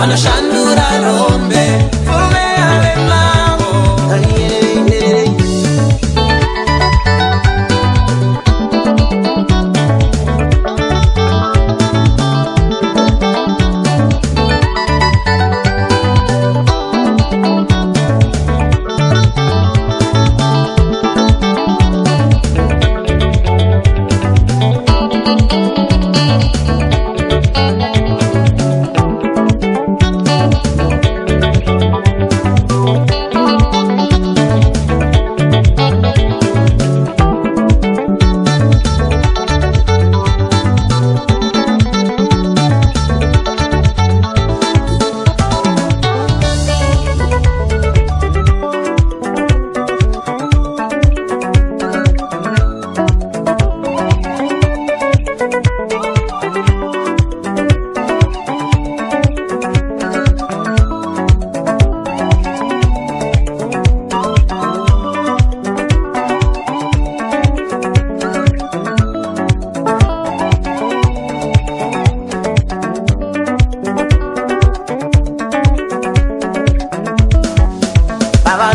Anashandura rombe, fume ale mambo.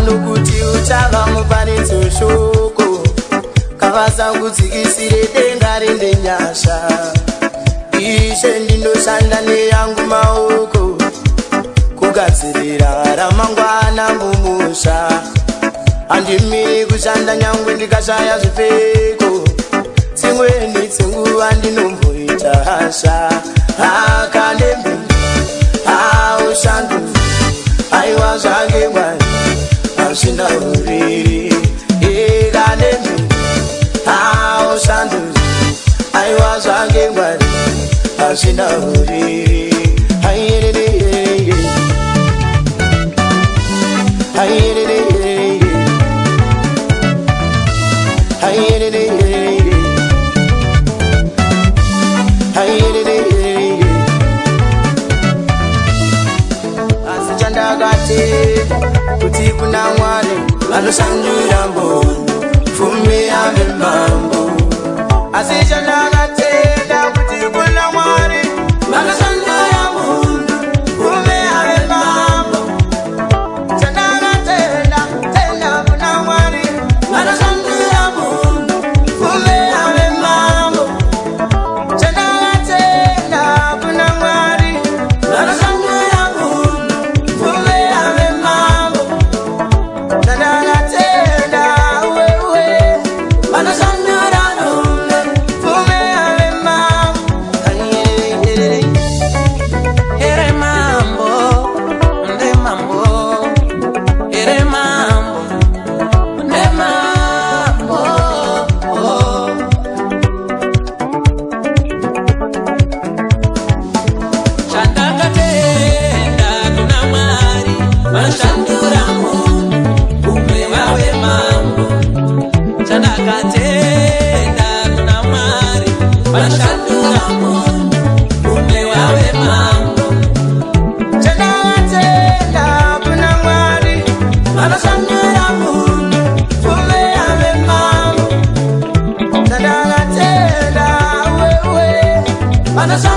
nokuti uchava muparidzi shoko kavasangudzikisire denga rinde nyasha. Ishe ndinoshanda neyangu maoko kugadzirira ramangwana mumusha. Handimiri kushanda nyangwe ndikashaya zvipfeko, dzimweni dzenguva ndinomboita hasha. Akandembe aushandu aiwa zvake Mwari hazvina uriri. Ikandembe aushandu aiwa zvake Mwari hazvina uriri. Asi chandakatenda kuti kuna Mwari vanoshandura mboni pfumi ave mambo. Asi chandakatenda kuti kuna Mwari vanoshandura mboni pfumi ave mambo. Chandakatenda kuna Mwari vanoshandura mboni pfumi ave mambo. Chandakatenda kuna Mwari vanoshandura mboni pfumi ave mambo. Chandakatenda vanoshandura mboni pfumi ave mambo. Ere mambo, nde mambo, ere mambo, nde mambo. Chandakatenda kuna Mwari vanoshandura mboni pfumi ave mambo. Chandakatenda kuna Mwari vanoshandura mboni pfumi ave mambo. Chandakatenda kuna Mwari vanoshandura mboni pfumi ave mambo. Chandakatenda vanoshandura